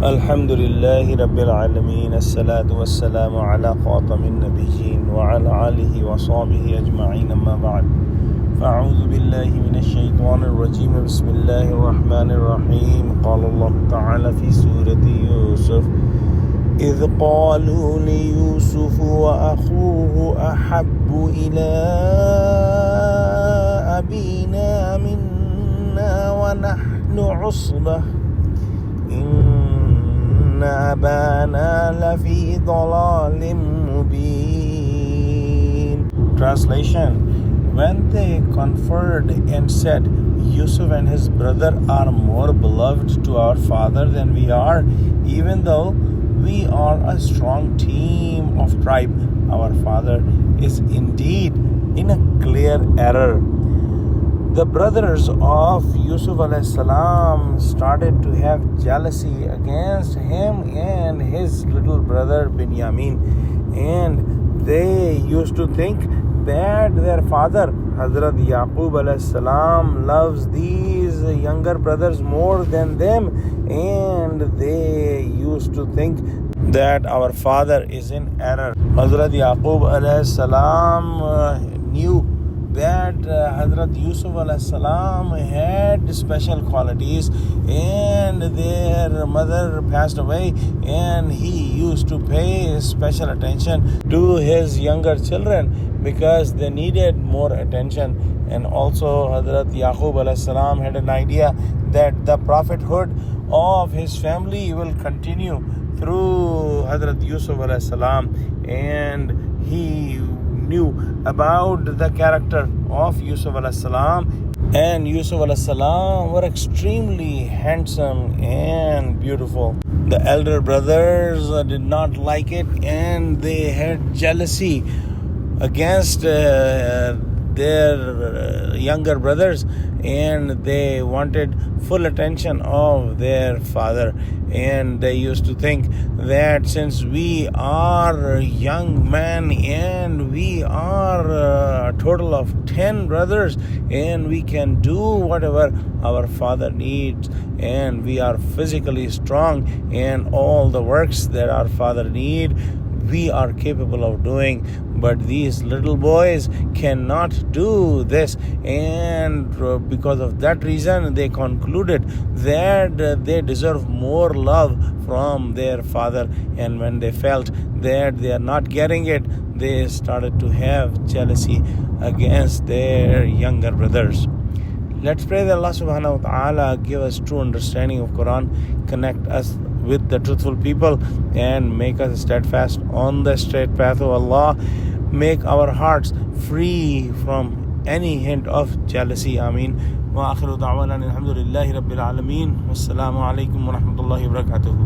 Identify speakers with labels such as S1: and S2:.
S1: Alhamdulillahi Rabbil Alameen. As-salatu was-salamu ala khatamin nabiyyin wa ala alihi wa sahbihi ajma'in, amma ba'd. Fa'udhu billahi minash shaitanir rajim. Bismillahir rahmanir rahim. Qala Allah ta'ala fi surati Yusuf, إذ قالوا ليوسف وأخوه أحب إلى أبينا منا ونحن عصبة إن أبانا لفي ضلال مبين. Translation: When they conferred and said, Yusuf and his brother are more beloved to our father than we are, even though we are a strong team of tribe, our father is indeed in a clear error. The brothers of Yusuf alayhi salam started to have jealousy against him and his little brother Binyamin, and they used to think that their father Hazrat Yaqub alayhi salam loves these younger brothers more than them, and they used to think that our father is in error. Hazrat Yaqub alayhi salam knew that Hazrat Yusuf alayhi salam had special qualities, and their mother passed away, and he used to pay special attention to his younger children because they needed more attention. And also Hazrat Yaqub alayhi salam had an idea that the prophethood of his family will continue through Hazrat Yusuf alayhi salam, and he knew about the character of Yusuf alayhi salam, and Yusuf alayhi salam were extremely handsome and beautiful. The elder brothers did not like it, and they had jealousy against their younger brothers, and they wanted full attention of their father. And they used to think that since we are young men and we are a total of 10 brothers, and we can do whatever our father needs, and we are physically strong, and all the works that our father needs we are capable of doing, but these little boys cannot do this. And because of that reason, they concluded that they deserve more love from their father, and when they felt that they are not getting it, they started to have jealousy against their younger brothers. Let's pray that Allah subhanahu wa ta'ala give us true understanding of Quran, connect us with the truthful people, and make us steadfast on the straight path of Allah. Make our hearts free from any hint of jealousy. Ameen. Wa akhiru da'wana alhamdulillahi rabbil alameen. Wassalamu alaikum wa rahmatullahi wa barakatuhu.